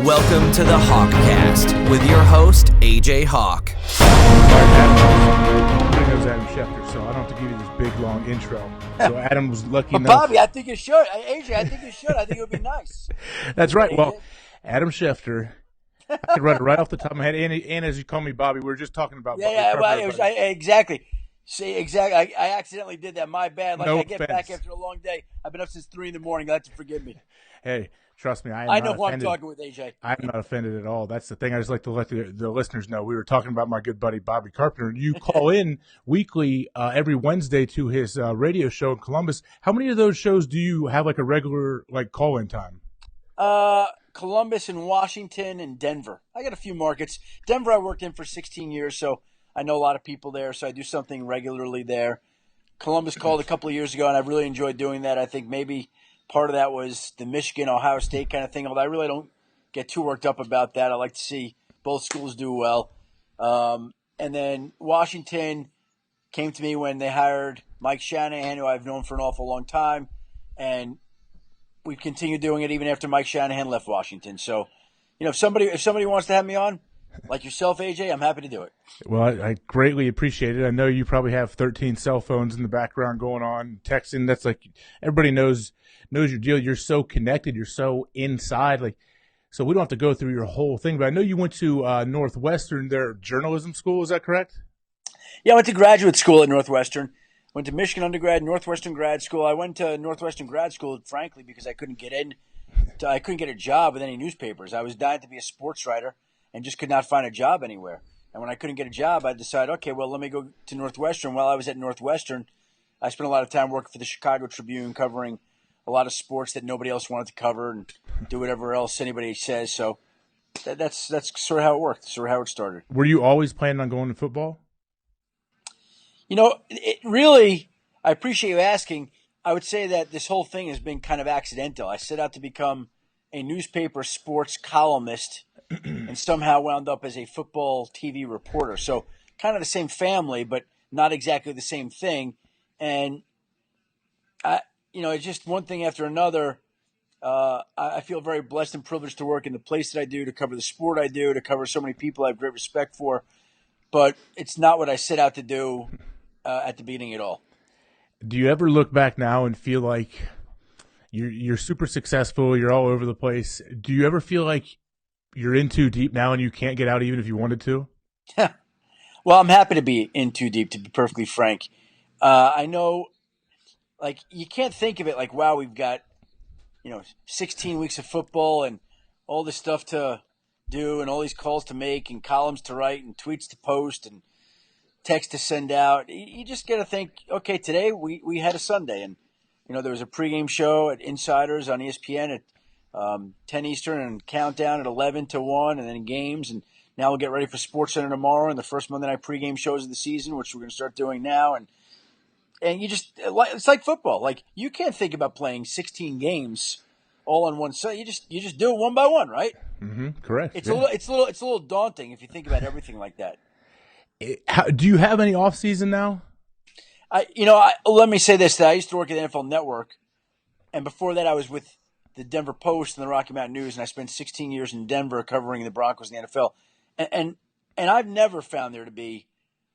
Welcome to the HawkCast with your host, AJ Hawk. Everybody knows Adam Schefter, so I don't have to give you this big, long intro. So Adam was lucky enough. Bobby, I think you should. AJ, I think you should. I think it would be nice. That's right. Well, Adam Schefter, I could run it right off the top of my head. And as you call me Bobby, we were just talking about exactly. See, exactly. I accidentally did that. My bad. No I get offense. back after a long day. I've been up since 3 a.m. You'll have to forgive me. Hey, trust me, I know who I'm talking with, AJ. I'm not offended at all. That's the thing. I just like to let the listeners know. We were talking about my good buddy Bobby Carpenter. You call in weekly every Wednesday to his radio show in Columbus. How many of those shows do you have like a regular call-in time? Columbus and Washington and Denver. I got a few markets. Denver I worked in for 16 years, so I know a lot of people there, so I do something regularly there. Columbus called a couple of years ago, and I've really enjoyed doing that. I think maybe part of that was the Michigan-Ohio State kind of thing, although I really don't get too worked up about that. I like to see both schools do well. And then Washington came to me when they hired Mike Shanahan, who I've known for an awful long time, and we continued doing it even after Mike Shanahan left Washington. So, if somebody wants to have me on, like yourself, AJ, I'm happy to do it. Well, I greatly appreciate it. I know you probably have 13 cell phones in the background going on, texting. That's like everybody knows your deal. You're so connected. You're so inside. So we don't have to go through your whole thing. But I know you went to Northwestern, their journalism school. Is that correct? Yeah, I went to graduate school at Northwestern. Went to Michigan undergrad, Northwestern grad school. I went to Northwestern grad school, frankly, because I couldn't get in. I couldn't get a job with any newspapers. I was dying to be a sports writer and just could not find a job anywhere. And when I couldn't get a job, I decided, okay, well, let me go to Northwestern. While I was at Northwestern, I spent a lot of time working for the Chicago Tribune, covering a lot of sports that nobody else wanted to cover and do whatever else anybody says. So that's sort of how it worked, sort of how it started. Were you always planning on going to football? It really, I appreciate you asking. I would say that this whole thing has been kind of accidental. I set out to become a newspaper sports columnist and somehow wound up as a football TV reporter. So kind of the same family, but not exactly the same thing. And, it's just one thing after another. I feel very blessed and privileged to work in the place that I do, to cover the sport I do, to cover so many people I have great respect for. But it's not what I set out to do at the beginning at all. Do you ever look back now and feel like you're super successful, you're all over the place? Do you ever feel like you're in too deep now and you can't get out even if you wanted to? Well, I'm happy to be in too deep, to be perfectly frank. I know, you can't think of it like, wow, we've got, 16 weeks of football and all this stuff to do and all these calls to make and columns to write and tweets to post and text to send out. You just got to think, okay, today we had a Sunday, and there was a pregame show at Insiders on ESPN at 10 Eastern and countdown at 11 to 1, and then games, and now we'll get ready for SportsCenter tomorrow and the first Monday night pregame shows of the season, which we're going to start doing now, and it's like football. You can't think about playing 16 games all on one side. You just do it one by one, right? Mm-hmm. Correct. It's a little daunting if you think about everything like that. Do you have any off season now? Let me say this: that I used to work at the NFL Network, and before that, I was with the Denver Post and the Rocky Mountain News, and I spent 16 years in Denver covering the Broncos and the NFL. And I've never found there to be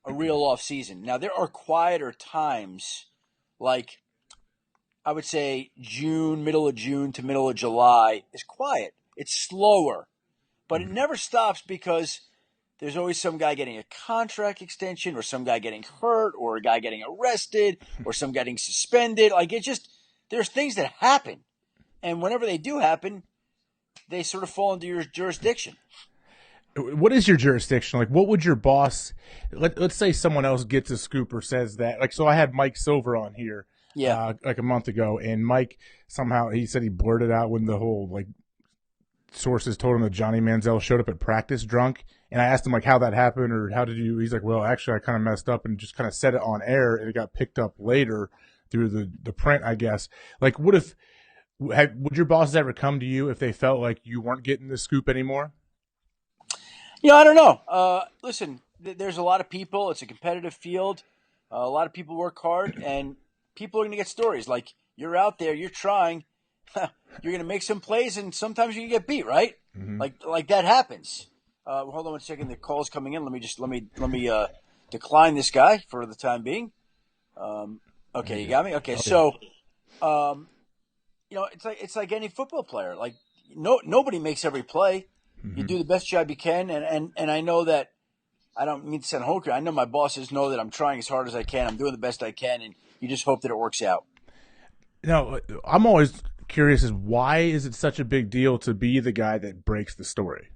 a real off season. Now, there are quieter times, like I would say middle of June to middle of July is quiet. It's slower, but it never stops because there's always some guy getting a contract extension, or some guy getting hurt, or a guy getting arrested, or some guy getting suspended. There's things that happen. And whenever they do happen, they sort of fall into your jurisdiction. What is your jurisdiction? What would your boss, let's say someone else gets a scoop or says that. So I had Mike Silver on here a month ago, and Mike somehow, he said he blurted out when the whole, sources told him that Johnny Manziel showed up at practice drunk. And I asked him, how that happened, or how did you, he's like, well, actually, I kind of messed up and just kind of said it on air, and it got picked up later through the print, I guess. Would your bosses ever come to you if they felt like you weren't getting the scoop anymore? I don't know. Listen, there's a lot of people. It's a competitive field. A lot of people work hard, and people are going to get stories. You're out there, you're trying, you're going to make some plays, and sometimes you can get beat, right? Like that happens. Hold on one second. The call's coming in. Let me decline this guy for the time being. Okay, you got me. Okay, so it's like any football player. Like nobody makes every play. You do the best job you can, and I know that. I don't mean to sound hokey. I know my bosses know that I'm trying as hard as I can. I'm doing the best I can, and you just hope that it works out. Now, I'm always curious is why is it such a big deal to be the guy that breaks the story?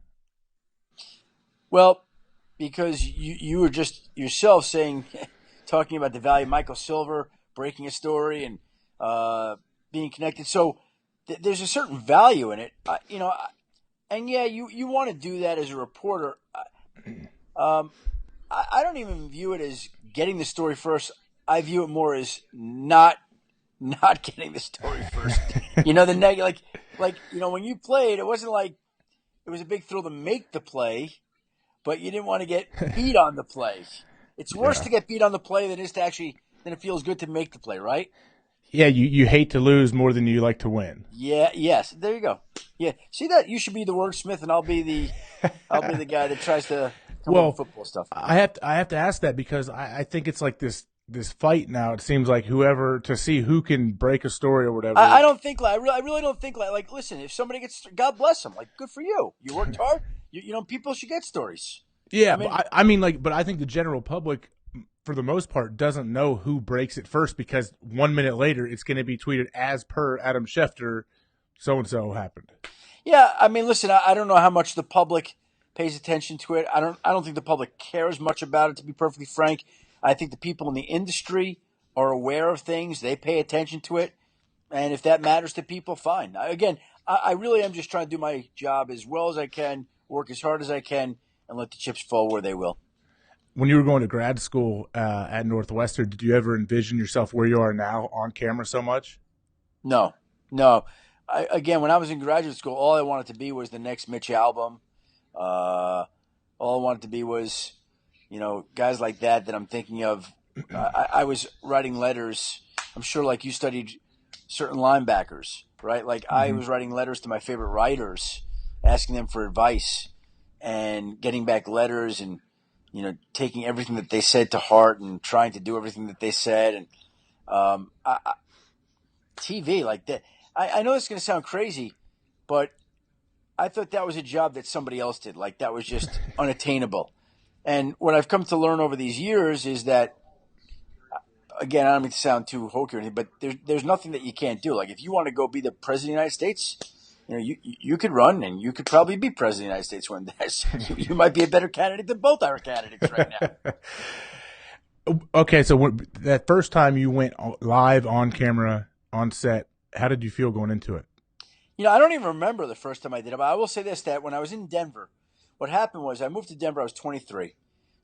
Well, because you were just yourself talking about the value of Michael Silver breaking a story and being connected. So there's a certain value in it, and yeah, you want to do that as a reporter. I don't even view it as getting the story first. I view it more as not getting the story first. The negative, when you played, it wasn't like it was a big thrill to make the play, but you didn't want to get beat on the play. It's worse to get beat on the play than it feels good to make the play, right? Yeah, you hate to lose more than you like to win. Yeah, yes. There you go. Yeah. See that? You should be the wordsmith and I'll be the guy that tries to come up with football stuff. I have to ask that because I think it's like this fight now. It seems like to see who can break a story or whatever. I don't think I really don't think listen, if somebody gets, God bless them. Like, good for you. You worked hard. People should get stories. Yeah, but I think the general public, for the most part, doesn't know who breaks it first because 1 minute later it's going to be tweeted as per Adam Schefter, so and so happened. Yeah, listen, I don't know how much the public pays attention to it. I don't think the public cares much about it, to be perfectly frank. I think the people in the industry are aware of things. They pay attention to it. And if that matters to people, fine. Again, I really am just trying to do my job as well as I can, work as hard as I can, and let the chips fall where they will. When you were going to grad school at Northwestern, did you ever envision yourself where you are now on camera so much? No. Again, when I was in graduate school, all I wanted to be was the next Mitch Albom. All I wanted to be was, guys like that I'm thinking of. I was writing letters. I'm sure like you studied certain linebackers, right? Like I was writing letters to my favorite writers, asking them for advice and getting back letters and, taking everything that they said to heart and trying to do everything that they said. And TV like that. I know this is going to sound crazy, but I thought that was a job that somebody else did. Like that was just unattainable. And what I've come to learn over these years is that, again, I don't mean to sound too hokey or anything, but there's nothing that you can't do. Like if you want to go be the president of the United States, you could run and you could probably be president of the United States one day. You might be a better candidate than both our candidates right now. Okay, so that first time you went live on camera, on set, how did you feel going into it? I don't even remember the first time I did it, but I will say this, that when I was in Denver, what happened was I moved to Denver, I was 23,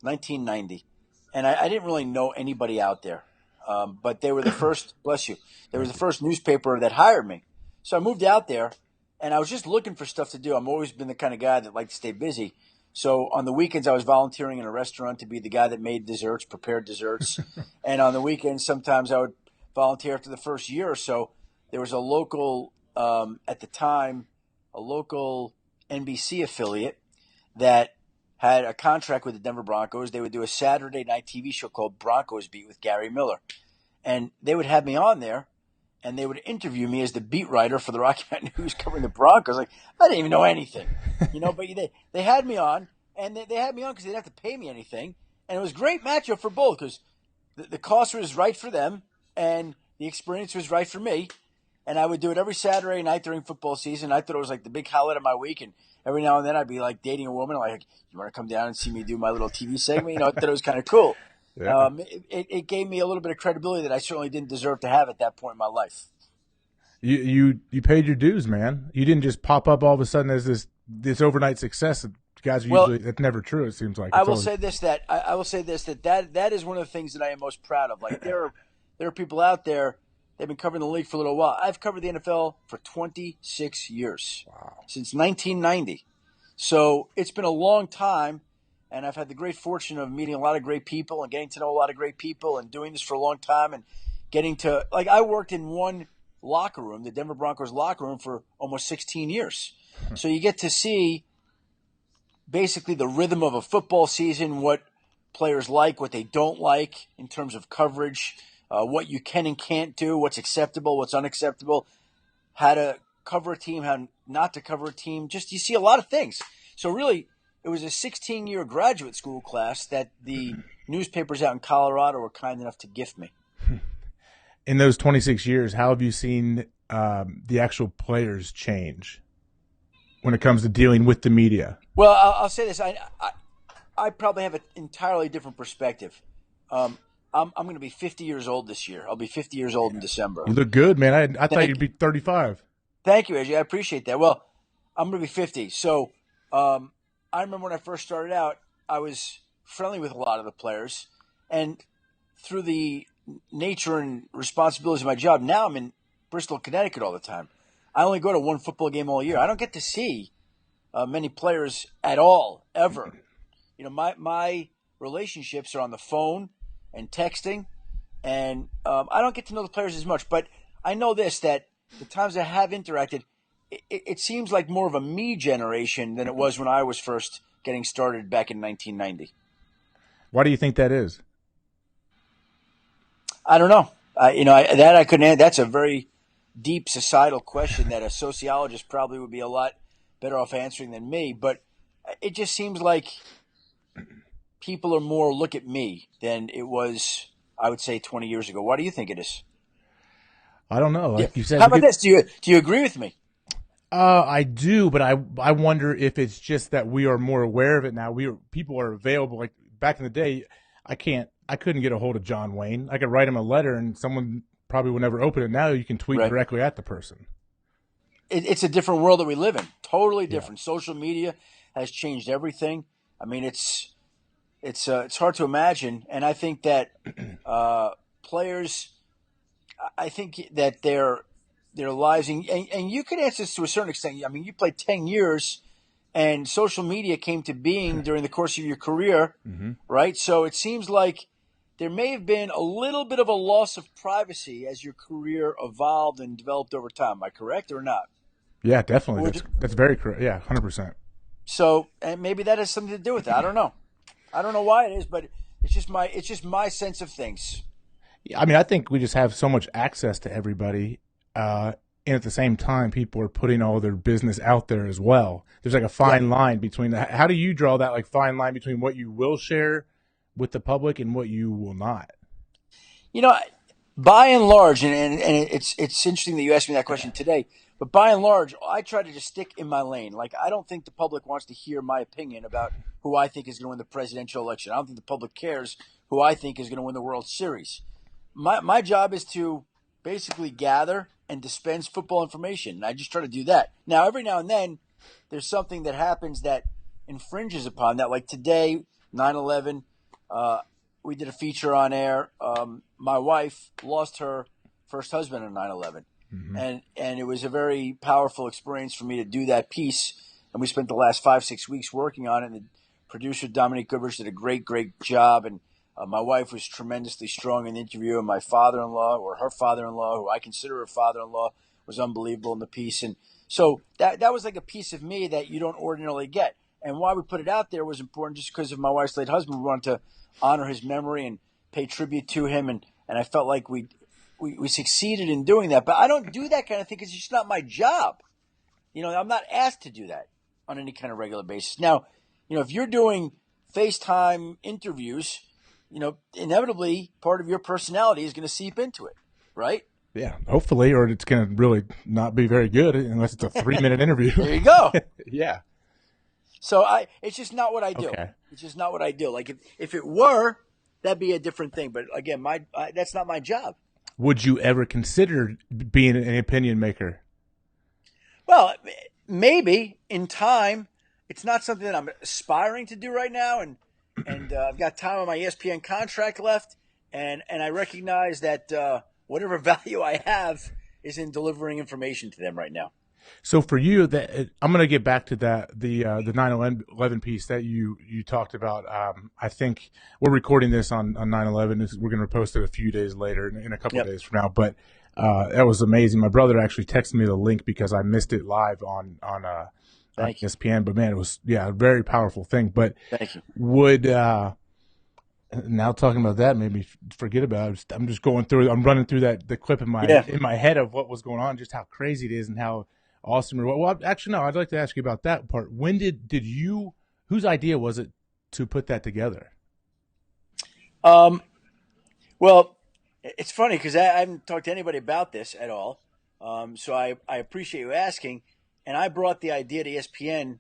1990, and I didn't really know anybody out there. But they were the first, bless you, they were the first newspaper that hired me. So I moved out there, and I was just looking for stuff to do. I've always been the kind of guy that liked to stay busy. So on the weekends, I was volunteering in a restaurant to be the guy that made desserts, prepared desserts. And on the weekends, sometimes I would volunteer after the first year or so. There was a local, at the time, a local NBC affiliate that had a contract with the Denver Broncos. They would do a Saturday night TV show called Broncos Beat with Gary Miller. And they would have me on there, and they would interview me as the beat writer for the Rocky Mountain News covering the Broncos. Like, I didn't even know anything, but they had me on, and they had me on because they didn't have to pay me anything. And it was a great matchup for both because the cost was right for them, and the experience was right for me. And I would do it every Saturday night during football season. I thought it was like the big highlight of my week. And every now and then I'd be like dating a woman. Like, you want to come down and see me do my little TV segment? I thought it was kind of cool. Yeah. It gave me a little bit of credibility that I certainly didn't deserve to have at that point in my life. You paid your dues, man. You didn't just pop up all of a sudden as this overnight success. Guys are usually, that's never true. It seems like. I will say this that that is one of the things that I am most proud of. Like there are people out there. They've been covering the league for a little while. I've covered the NFL for 26 years. Wow. Since 1990. So it's been a long time, and I've had the great fortune of meeting a lot of great people and getting to know a lot of great people and doing this for a long time and getting to – like I worked in one locker room, the Denver Broncos locker room, for almost 16 years. So you get to see basically the rhythm of a football season, what players like, what they don't like in terms of coverage, what you can and can't do, what's acceptable, what's unacceptable, how to cover a team, how not to cover a team. Just you see a lot of things. So really, it was a 16-year graduate school class that the newspapers out in Colorado were kind enough to gift me. In those 26 years, how have you seen the actual players change when it comes to dealing with the media? Well, I'll say this. I probably have an entirely different perspective. I'm going to be 50 years old this year. I'll be 50 years old in December. You look good, man. I thought you'd be 35. Thank you, Reggie. I appreciate that. Well, I'm going to be 50. So I remember when I first started out, I was friendly with a lot of the players. And through the nature and responsibilities of my job, now I'm in Bristol, Connecticut all the time. I only go to one football game all year. I don't get to see many players at all, ever. You know, my relationships are on the phone and texting, and I don't get to know the players as much. But I know this, that the times I have interacted, it seems like more of a me generation than it was when I was first getting started back in 1990. Why do you think that is? I don't know. I couldn't answer. That's a very deep societal question that a sociologist probably would be a lot better off answering than me. But it just seems like people are more look at me than it was, I would say, 20 years ago. Why do you think it is? I don't know. Like you said, how about this? Do you agree with me? I do, but I wonder if it's just that we are more aware of it now. People are available. Like back in the day, I couldn't get a hold of John Wayne. I could write him a letter, and someone probably would never open it. Now you can tweet directly at the person. It's a different world that we live in. Totally different. Yeah. Social media has changed everything. I mean, it's hard to imagine, and I think that players, I think that their lives, and you could answer this to a certain extent. I mean, you played 10 years, and social media came to being during the course of your career, right? So it seems like there may have been a little bit of a loss of privacy as your career evolved and developed over time. Am I correct or not? Yeah, definitely. That's very correct. Yeah, 100%. So, and maybe that has something to do with it. I don't know. I don't know why it is, but it's just my sense of things. I mean, I think we just have so much access to everybody, and at the same time, people are putting all their business out there as well. There's like a fine line between that. How do you draw that like fine line between what you will share with the public and what you will not? You know, by and large, and it's interesting that you asked me that question today. But by and large, I try to just stick in my lane. Like, I don't think the public wants to hear my opinion about who I think is going to win the presidential election. I don't think the public cares who I think is going to win the World Series. My job is to basically gather and dispense football information. And I just try to do that. Now, every now and then, there's something that happens that infringes upon that. Like today, 9/11, we did a feature on air. My wife lost her first husband on 9/11. And it was a very powerful experience for me to do that piece. And we spent the last 5-6 weeks working on it. And the producer, Dominique Goodrich, did a great job. And my wife was tremendously strong in the interview. And my father-in-law, or her father-in-law, who I consider her father-in-law, was unbelievable in the piece. And so that was like a piece of me that you don't ordinarily get. And why we put it out there was important just because of my wife's late husband. We wanted to honor his memory and pay tribute to him. And I felt like we succeeded in doing that. But I don't do that kind of thing because it's just not my job. You know, I'm not asked to do that on any kind of regular basis. Now, you know, if you're doing FaceTime interviews, you know, inevitably part of your personality is going to seep into it, right? Yeah, hopefully, or it's going to really not be very good unless it's a 3-minute interview. There you go. Yeah. So it's just not what I do. Okay. It's just not what I do. Like if it were, that'd be a different thing. But again, that's not my job. Would you ever consider being an opinion maker? Well, maybe in time. It's not something that I'm aspiring to do right now, and I've got time on my ESPN contract left, and I recognize that whatever value I have is in delivering information to them right now. So for you, I'm going to get back to the 9/11 piece that you talked about. I think we're recording this on 9/11. We're going to post it a few days later, in a couple of days from now. But That was amazing. My brother actually texted me the link because I missed it live on ESPN. But man, it was a very powerful thing. But thank you. Would now talking about that made me forget about it. I'm just going through. I'm running through the clip in my head of what was going on, just how crazy it is and how awesome. Well, actually, no. I'd like to ask you about that part. When did you? Whose idea was it to put that together? Well, it's funny because I haven't talked to anybody about this at all. So I appreciate you asking. And I brought the idea to ESPN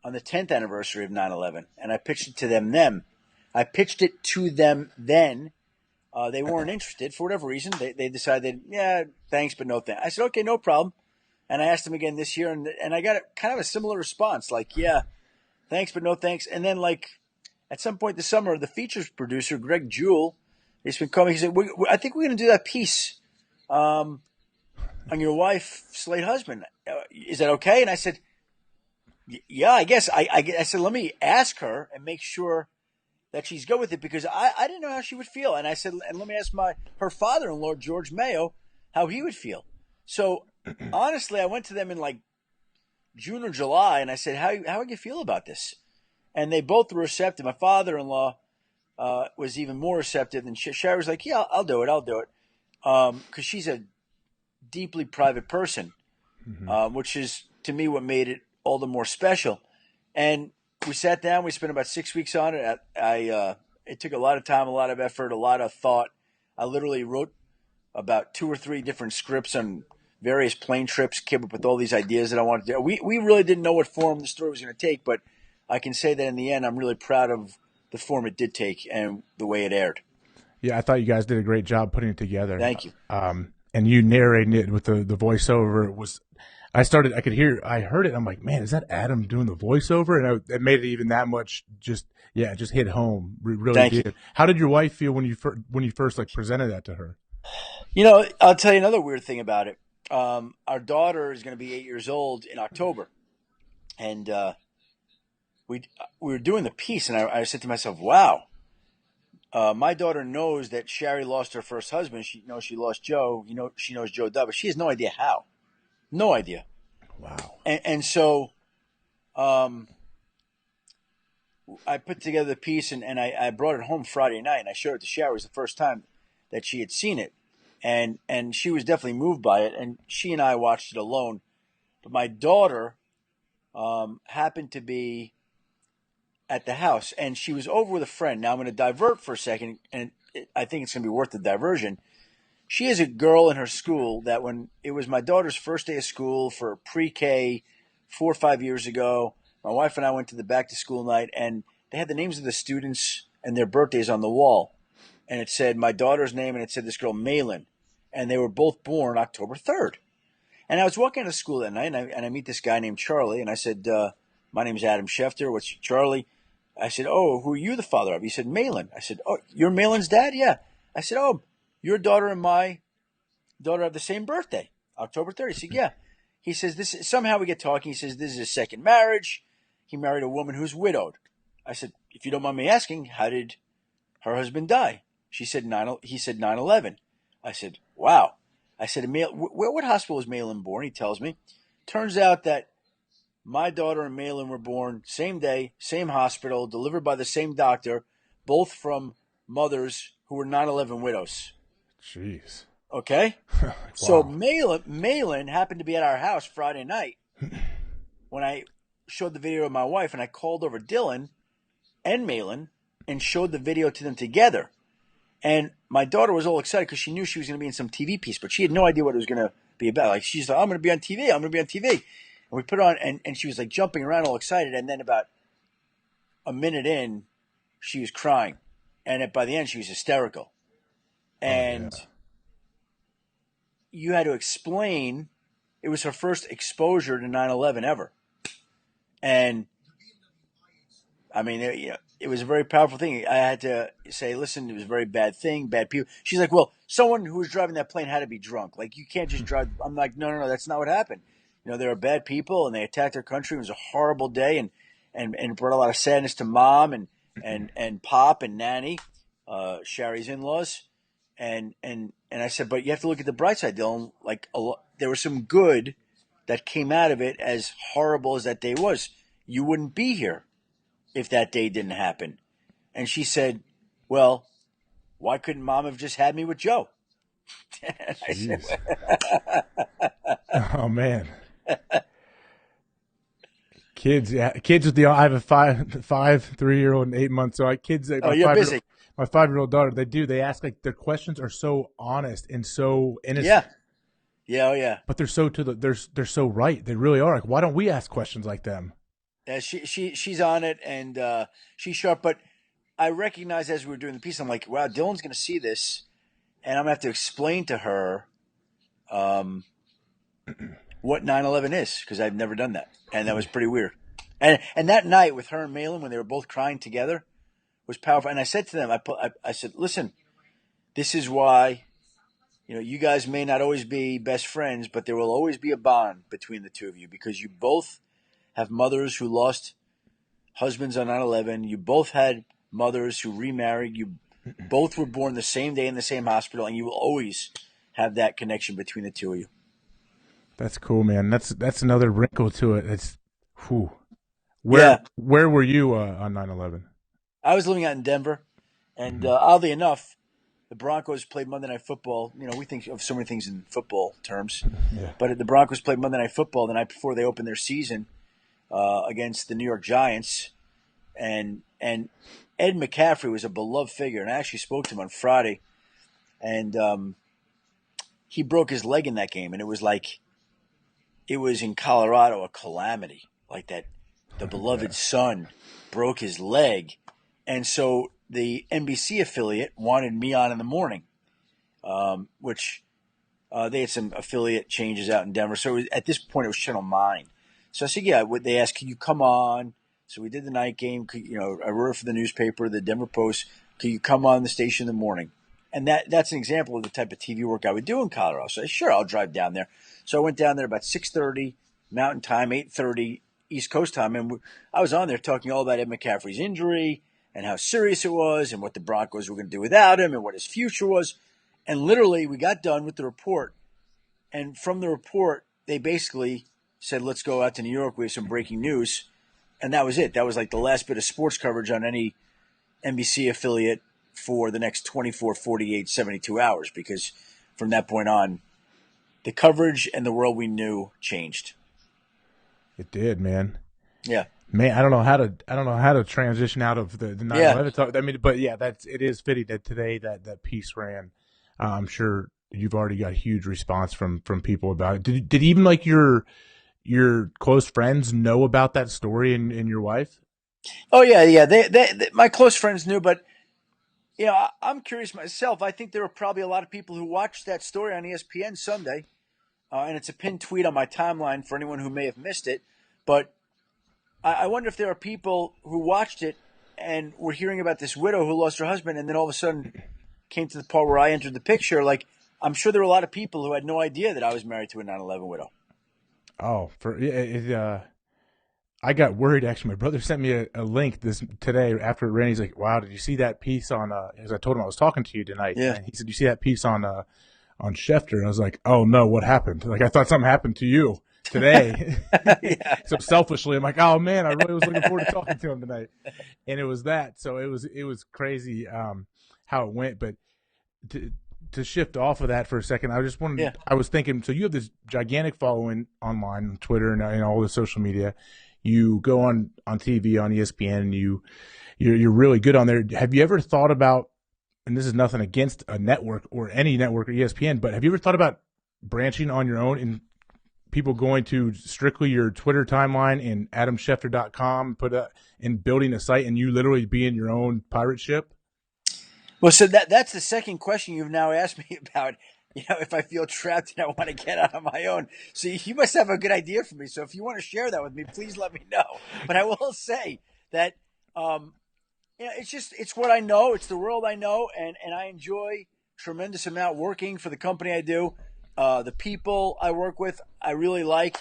on the 10th anniversary of 9/11, and I pitched it to them. I pitched it to them then. They weren't interested for whatever reason. They decided, thanks, but no thanks. I said, okay, no problem. And I asked them again this year, and I got kind of a similar response, like, yeah, thanks, but no thanks. And then, like, at some point this summer, the features producer, Greg Jewell, he's been calling me. He said, I think we're going to do that piece on your wife's late husband. Is that okay? And I said, yeah, I guess. I said, let me ask her and make sure that she's good with it, because I didn't know how she would feel. And I said, and let me ask her father-in-law, Joe Maio, how he would feel. So honestly, I went to them in like June or July, and I said, how would you feel about this? And they both were receptive. My father-in-law was even more receptive than Sherry. Was like, yeah, I'll do it. Because she's a deeply private person, which is, to me, what made it all the more special. And we sat down. We spent about 6 weeks on it. It took a lot of time, a lot of effort, a lot of thought. I literally wrote about 2 or 3 different scripts on various plane trips, came up with all these ideas that I wanted to do. We really didn't know what form the story was going to take, but I can say that in the end, I'm really proud of the form it did take and the way it aired. Yeah, I thought you guys did a great job putting it together. Thank you. And you narrating it with the voiceover. I heard it. I'm like, man, is that Adam doing the voiceover? And it made it even that much just hit home. Really Thank did. you. How did your wife feel when you first like presented that to her? I'll tell you another weird thing about it. Our daughter is going to be 8 years old in October, and we were doing the piece, and I said to myself, wow. My daughter knows that Sherry lost her first husband. She knows she lost Joe. She knows Joe died, but she has no idea how. No idea. Wow. And so I put together the piece, and I brought it home Friday night, and I showed it to Sherry. It was the first time that she had seen it. And she was definitely moved by it, and she and I watched it alone. But my daughter happened to be at the house, and she was over with a friend. Now I'm going to divert for a second, and I think it's going to be worth the diversion. She is a girl in her school that when it was my daughter's first day of school for pre-K 4 or 5 years ago, my wife and I went to the back-to-school night, and they had the names of the students and their birthdays on the wall. And it said my daughter's name, and it said this girl, Malin. And they were both born October 3rd. And I was walking out of school that night, and I meet this guy named Charlie, and I said, my name's Adam Schefter. What's Charlie? I said, oh, who are you the father of? He said, Malin. I said, oh, you're Malin's dad? Yeah. I said, oh, your daughter and my daughter have the same birthday, October 3rd. He said, yeah. He says, somehow we get talking. He says, this is his second marriage. He married a woman who's widowed. I said, if you don't mind me asking, how did her husband die? He said 9/11. I said, wow. I said, what hospital was Malin born? He tells me. Turns out that my daughter and Malin were born same day, same hospital, delivered by the same doctor, both from mothers who were 9/11 widows. Jeez. Okay? Wow. So Malin happened to be at our house Friday night when I showed the video of my wife, and I called over Dylan and Malin and showed the video to them together. And my daughter was all excited because she knew she was going to be in some TV piece, but she had no idea what it was going to be about. Like, she's like, I'm going to be on TV. I'm going to be on TV. And we put it on, and she was like jumping around all excited. And then about a minute in, she was crying. And by the end, she was hysterical. And you had to explain, it was her first exposure to 9/11 ever. And I mean, it was a very powerful thing. I had to say, listen, it was a very bad thing, bad people. She's like, well, someone who was driving that plane had to be drunk. Like, you can't just drive. I'm like, no, that's not what happened. There are bad people, and they attacked our country. It was a horrible day, and it brought a lot of sadness to Mom and Pop and Nanny, Sherry's in-laws. And I said, but you have to look at the bright side, Dylan. Like there was some good that came out of it. As horrible as that day was, you wouldn't be here if that day didn't happen. And she said, well, why couldn't Mom have just had me with Joe? And I said, oh man. Kids with I have a 3-year-old and 8 months. So kids. You're busy. My 5-year-old daughter, they ask, like, their questions are so honest and so innocent. Yeah. Oh yeah. But they're so right. They really are. Like, why don't we ask questions like them? She's on it, and she's sharp. But I recognize as we were doing the piece, I'm like, wow, Dylan's going to see this, and I'm going to have to explain to her what 9/11 is, because I've never done that, and that was pretty weird. And that night with her and Malin, when they were both crying together, was powerful. And I said to them, I said, listen, this is why, you guys may not always be best friends, but there will always be a bond between the two of you, because you both have mothers who lost husbands on 9/11. You both had mothers who remarried. You both were born the same day in the same hospital, and you will always have that connection between the two of you. That's cool, man. That's another wrinkle to it. It's Where were you on 9/11? I was living out in Denver, and oddly enough, the Broncos played Monday Night Football. We think of so many things in football terms, but the Broncos played Monday Night Football the night before they opened their season against the New York Giants, and Ed McCaffrey was a beloved figure, and I actually spoke to him on Friday, and he broke his leg in that game, and it was in Colorado, a calamity like that. The beloved son broke his leg. And so the NBC affiliate wanted me on in the morning, which they had some affiliate changes out in Denver. So at this point, it was Channel 9. So I said, they asked, can you come on? So we did the night game. I wrote for the newspaper, the Denver Post. Can you come on the station in the morning? And that's an example of the type of TV work I would do in Colorado. So I said, sure, I'll drive down there. So I went down there about 6:30 Mountain Time, 8:30 East Coast time. And I was on there talking all about Ed McCaffrey's injury, and how serious it was, and what the Broncos were going to do without him, and what his future was. And literally, we got done with the report. And from the report, they basically said, let's go out to New York. We have some breaking news. And that was it. That was like the last bit of sports coverage on any NBC affiliate for the next 24, 48, 72 hours. Because from that point on, the coverage and the world we knew changed. It did, man. Yeah. Man, I don't know how to transition out of the 9/11 talk. I mean, but it is fitting that today that piece ran. I'm sure you've already got a huge response from people about it. Did even like your close friends know about that story and your wife? Oh yeah. They my close friends knew, but I'm curious myself. I think there were probably a lot of people who watched that story on ESPN Sunday, and it's a pinned tweet on my timeline for anyone who may have missed it, but. I wonder if there are people who watched it and were hearing about this widow who lost her husband, and then all of a sudden came to the part where I entered the picture. Like, I'm sure there were a lot of people who had no idea that I was married to a 9/11 widow. Oh, I got worried. Actually, my brother sent me a link today after it ran. He's like, "Wow, did you see that piece on?" As I told him I was talking to you tonight. Yeah. And he said, "You see that piece on Schefter?" And I was like, "Oh no, what happened?" Like I thought something happened to you today. So selfishly, I'm like, oh man, I really was looking forward to talking to him tonight. And it was that. So it was crazy how it went. But to shift off of that for a second, I just wanted I was thinking, so you have this gigantic following online on Twitter and all the social media. You go on TV on ESPN and you're really good on there. Have you ever thought about, and this is nothing against a network or any network or ESPN, but have you ever thought about branching on your own and people going to strictly your Twitter timeline and adamschefter.com and building a site and you literally being your own pirate ship? Well, so that's the second question you've now asked me about, if I feel trapped and I want to get out on my own. So you must have a good idea for me. So if you want to share that with me, please let me know. But I will say that, it's what I know. It's the world I know. And I enjoy tremendous amount working for the company I do. The people I work with, I really like.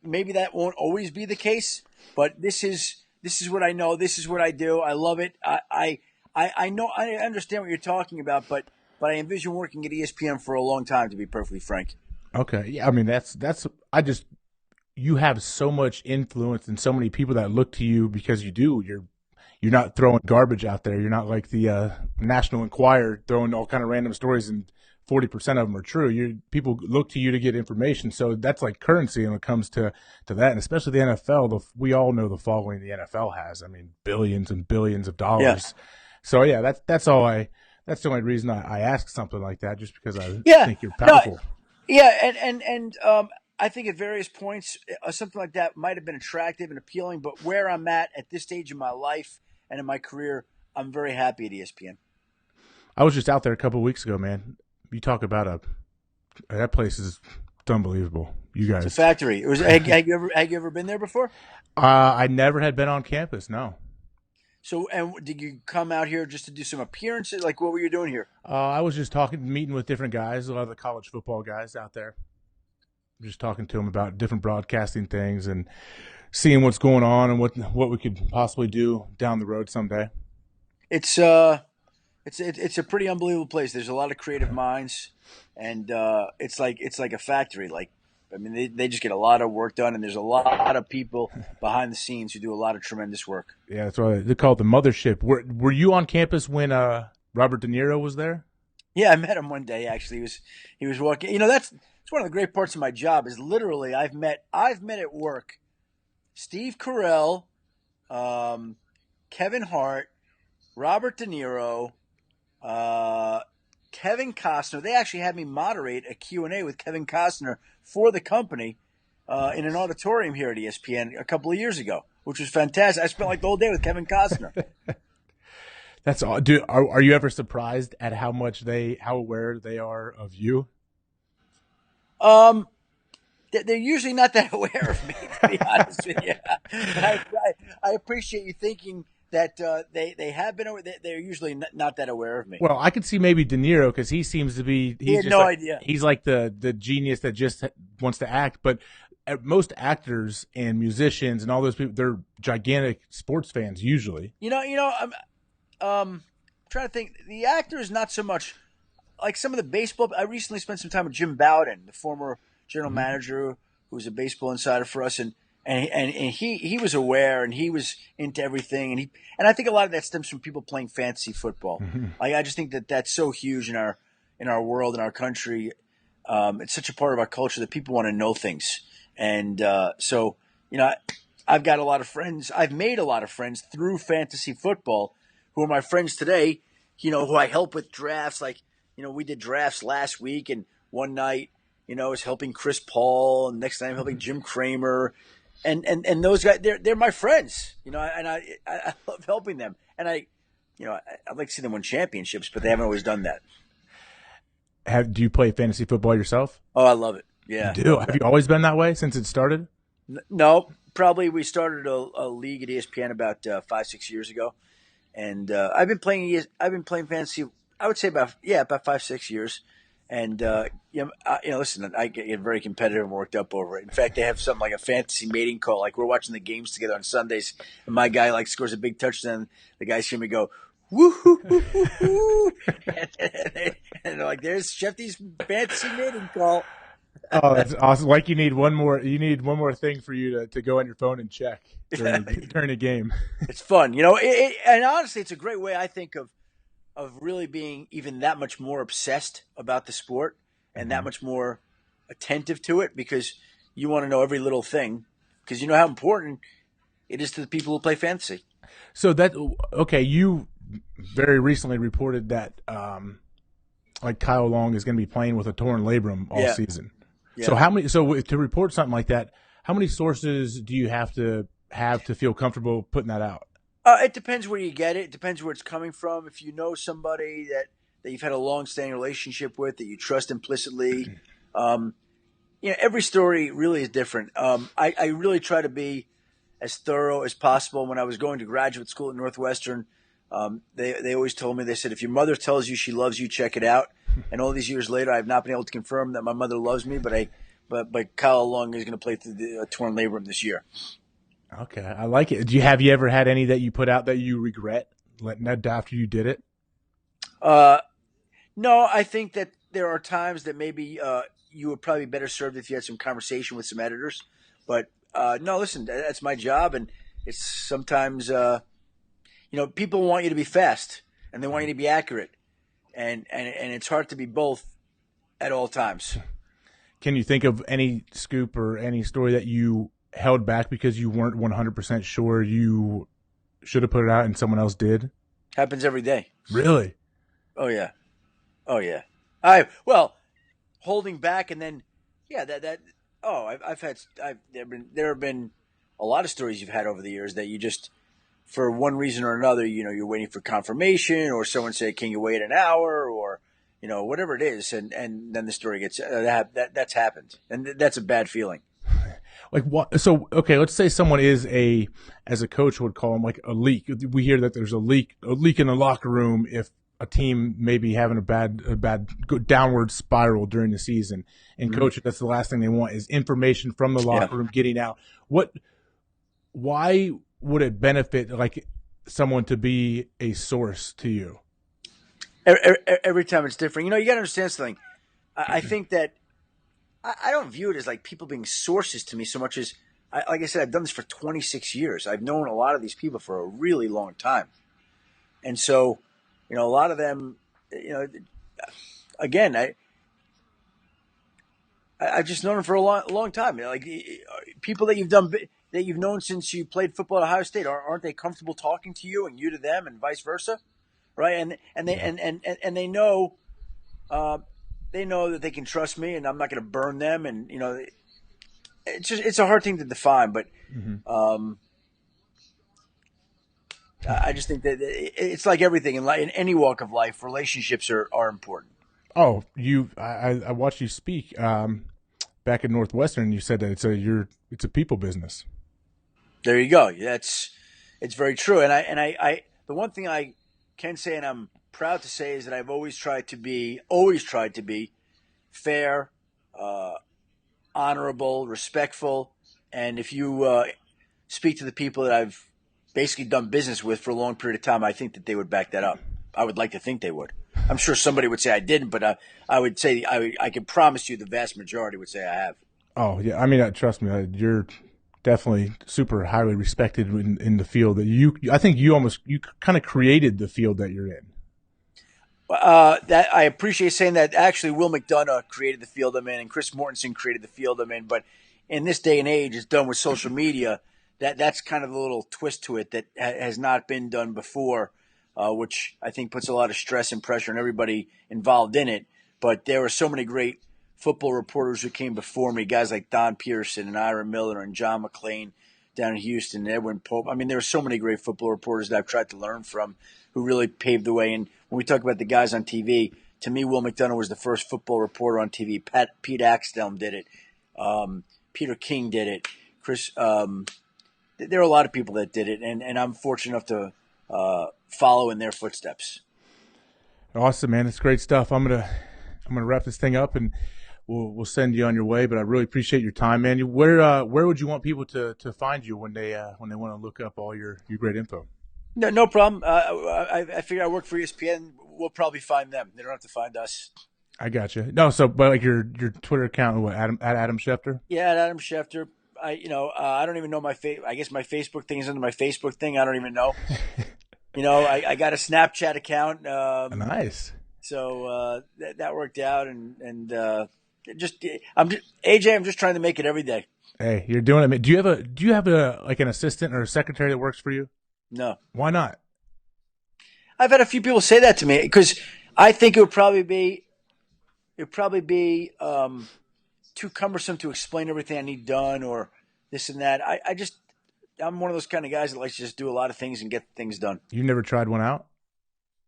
Maybe that won't always be the case, but this is what I know. This is what I do. I love it. I know. I understand what you're talking about, but but I envision working at ESPN for a long time, to be perfectly frank. Okay. Yeah. I mean, you have so much influence and so many people that look to you because you're not throwing garbage out there. You're not like the National Enquirer throwing all kind of random stories and 40% of them are true. People look to you to get information. So that's like currency when it comes to that. And especially the NFL, we all know the following the NFL has. I mean, billions and billions of dollars. Yeah. So yeah, that's the only reason I ask something like that, just because I think you're powerful. No, and I think at various points, something like that might have been attractive and appealing, but where I'm at this stage of my life and in my career, I'm very happy at ESPN. I was just out there a couple of weeks ago, man. You talk about that place is unbelievable. You guys, it's a factory. Had you ever been there before? I never had been on campus. No. So, and did you come out here just to do some appearances? Like, what were you doing here? I was just meeting with different guys, a lot of the college football guys out there. Just talking to them about different broadcasting things and seeing what's going on and what we could possibly do down the road someday. It's a pretty unbelievable place. There's a lot of creative minds, and it's like a factory. Like, I mean, they just get a lot of work done, and there's a lot of people behind the scenes who do a lot of tremendous work. Yeah, that's why they call it the mothership. Were you on campus when Robert DeNiro was there? Yeah, I met him one day. Actually, he was walking. You know, that's one of the great parts of my job is literally I've met at work Steve Carell, Kevin Hart, Robert De Niro, Kevin Costner. They actually had me moderate a Q&A with Kevin Costner for the company in an auditorium here at ESPN a couple of years ago, which was fantastic. I spent like the whole day with Kevin Costner. That's all. Are you ever surprised at how aware they are of you? They're usually not that aware of me, to be honest with you. I appreciate you thinking that they have been. They're usually not that aware of me. Well, I could see maybe De Niro because he seems to be. He had no idea. He's like the genius that just wants to act. But most actors and musicians and all those people, they're gigantic sports fans usually. I'm trying to think. The actors not so much. Like some of the baseball. I recently spent some time with Jim Bowden, the former general manager who was a baseball insider for us, and he was aware and he was into everything, and I think a lot of that stems from people playing fantasy football. Mm-hmm. Like, I just think that that's so huge in our world, in our country. It's such a part of our culture that people want to know things, and so I've got a lot of friends. I've made a lot of friends through fantasy football, who are my friends today. Who I help with drafts. Like, we did drafts last week, and one night, I was helping Chris Paul, and next night I'm helping Jim Kramer, and those guys, they're my friends, and I love helping them, and I'd like to see them win championships, but they haven't always done that. Do you play fantasy football yourself? Oh, I love it. Yeah. You do? Have you always been that way since it started? No, probably we started a league at ESPN about 5-6 years ago, and I've been playing fantasy. I would say about 5-6 years. And, listen, I get very competitive and worked up over it. In fact, they have something like a fantasy mating call. Like, we're watching the games together on Sundays, and my guy, scores a big touchdown. The guys hear me go, woo-hoo-hoo-hoo-hoo. And they're like, there's Schefter's fantasy mating call. Oh, that's awesome. Like, you need one more thing for you to go on your phone and check during a game. It's fun. And honestly, it's a great way, I think, of really being even that much more obsessed about the sport and that much more attentive to it, because you want to know every little thing, because you know how important it is to the people who play fantasy. So you very recently reported that Kyle Long is going to be playing with a torn labrum all season. Yeah. So to report something like that, how many sources do you have to feel comfortable putting that out? It depends where you get it. It depends where it's coming from. If you know somebody that you've had a long-standing relationship with, that you trust implicitly, every story really is different. I really try to be as thorough as possible. When I was going to graduate school at Northwestern, they always told me, they said, if your mother tells you she loves you, check it out. And all these years later, I've not been able to confirm that my mother loves me, but Kyle Long is going to play through the torn labrum this year. Okay, I like it. Have you ever had any that you put out that you regret letting that after you did it? No, I think that there are times that maybe you would probably be better served if you had some conversation with some editors. But no, listen, that's my job, and it's sometimes people want you to be fast and they want you to be accurate, and it's hard to be both at all times. Can you think of any scoop or any story that you held back because you weren't 100% sure you should have put it out and someone else did? Happens every day. Really? Oh yeah. Holding back and then there have been a lot of stories you've had over the years that you just, for one reason or another, you're waiting for confirmation, or someone say, "Can you wait an hour?" or whatever it is, and then the story gets that's happened, and that's a bad feeling. Like what? So okay, let's say someone is as a coach would call them like a leak. We hear that there's a leak in the locker room if a team may be having a bad downward spiral during the season, and coach, that's the last thing they want is information from the locker room getting out. Why would it benefit like someone to be a source to you? Every time it's different. You got to understand something. I think that I don't view it as like people being sources to me so much as, like I said, I've done this for 26 years. I've known a lot of these people for a really long time. And so, a lot of them, again, I've just known them for a long time. Like people that you've known since you played football at Ohio State, aren't they comfortable talking to you and you to them and vice versa? Right. And they know, that they can trust me and I'm not going to burn them. And, it's a hard thing to define, but, I just think that it's like everything in any walk of life, relationships are important. Oh, I watched you speak back at Northwestern. You said that it's a people business. There you go. It's very true. And I the one thing I can say, and I'm proud to say, is that I've always tried to be fair, honorable, respectful. And if you speak to the people that I've basically done business with for a long period of time, I think that they would back that up. I would like to think they would. I'm sure somebody would say I didn't, but I would say I can promise you the vast majority would say I have. Oh yeah, I mean, trust me, you're definitely super highly respected in the field that I think you kind of created the field that you're in. That I appreciate saying that. Actually, Will McDonough created the field I'm in, and Chris Mortensen created the field I'm in. But in this day and age, it's done with social media. That's kind of the little twist to it that has not been done before, which I think puts a lot of stress and pressure on everybody involved in it. But there were so many great football reporters who came before me, guys like Don Pearson and Ira Miller and John McClain down in Houston, and Edwin Pope. I mean, there were so many great football reporters that I've tried to learn from who really paved the way. And when we talk about the guys on TV, to me, Will McDonough was the first football reporter on TV. Pete Axthelm did it. Peter King did it. There are a lot of people that did it, and I'm fortunate enough to follow in their footsteps. Awesome, man! It's great stuff. I'm gonna wrap this thing up, and we'll send you on your way. But I really appreciate your time, man. Where would you want people to find you when they want to look up all your great info? No problem. I figure I work for ESPN. We'll probably find them. They don't have to find us. I got you. No, but like your Twitter account, what, Adam Schefter? Yeah, at Adam Schefter. I don't even know I guess my Facebook thing is under my Facebook thing. I don't even know. I got a Snapchat account. Nice. So that worked out, and I'm just trying to make it every day. Hey, you're doing it. Do you have like an assistant or a secretary that works for you? No. Why not? I've had a few people say that to me because I think it would probably be too cumbersome to explain everything I need done or this and that. I'm one of those kind of guys that likes to just do a lot of things and get things done. You never tried one out?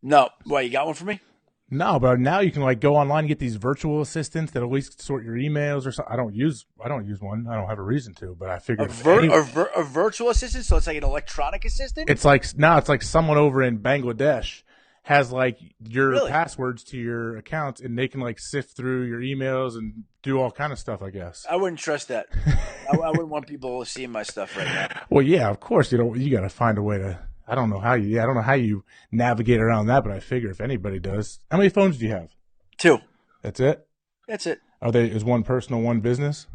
No. Why, you got one for me? No, but now you can like go online and get these virtual assistants that at least sort your emails or something. I don't use one. I don't have a reason to, but I figured a virtual assistant. So it's like an electronic assistant. It's like someone over in Bangladesh has like your passwords to your accounts, and they can like sift through your emails and do all kind of stuff. I guess I wouldn't trust that. I wouldn't want people seeing my stuff right now. Well, yeah, of course you got to find a way to I don't know how you navigate around that, but I figure if anybody does. How many phones do you have? 2. That's it? That's it. Is one personal, one business?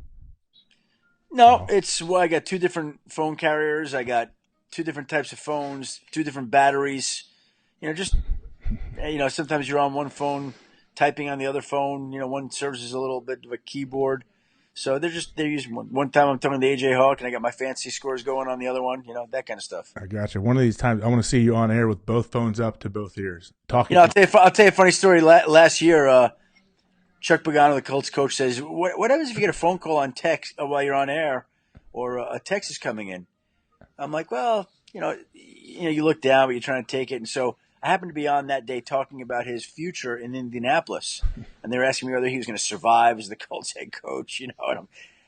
No, I got 2 different phone carriers. I got 2 different types of phones, 2 different batteries. Sometimes you're on one phone typing on the other phone. One serves as a little bit of a keyboard. So they're using one. One time I'm talking to AJ Hawk, and I got my fantasy scores going on the other one. That kind of stuff. I got you. One of these times, I want to see you on air with both phones up to both ears, talking. I'll tell you a funny story. Last year, Chuck Pagano, the Colts coach, says, "What happens if you get a phone call on text while you're on air, or a text is coming in?" I'm like, "Well, you look down, but you're trying to take it." And so I happened to be on that day talking about his future in Indianapolis, and they were asking me whether he was going to survive as the Colts head coach. And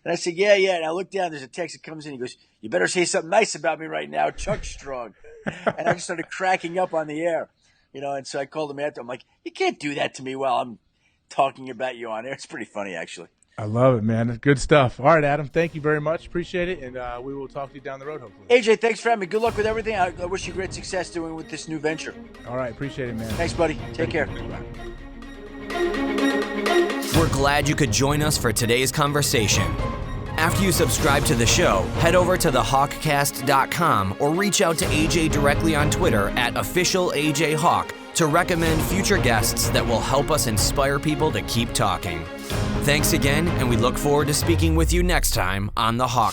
I said, "Yeah." And I look down, there's a text that comes in. He goes, "You better say something nice about me right now, Chuck Strong." And I just started cracking up on the air, And so I called him after. I'm like, "You can't do that to me while I'm talking about you on air." It's pretty funny, actually. I love it, man. Good stuff. All right, Adam, thank you very much. Appreciate it, and we will talk to you down the road, hopefully. AJ, thanks for having me. Good luck with everything. I wish you great success doing with this new venture. All right, appreciate it, man. Thanks, buddy. Take care. We're glad you could join us for today's conversation. After you subscribe to the show, head over to thehawkcast.com or reach out to AJ directly on Twitter at @officialAJHawk to recommend future guests that will help us inspire people to keep talking. Thanks again, and we look forward to speaking with you next time on the HawkCast.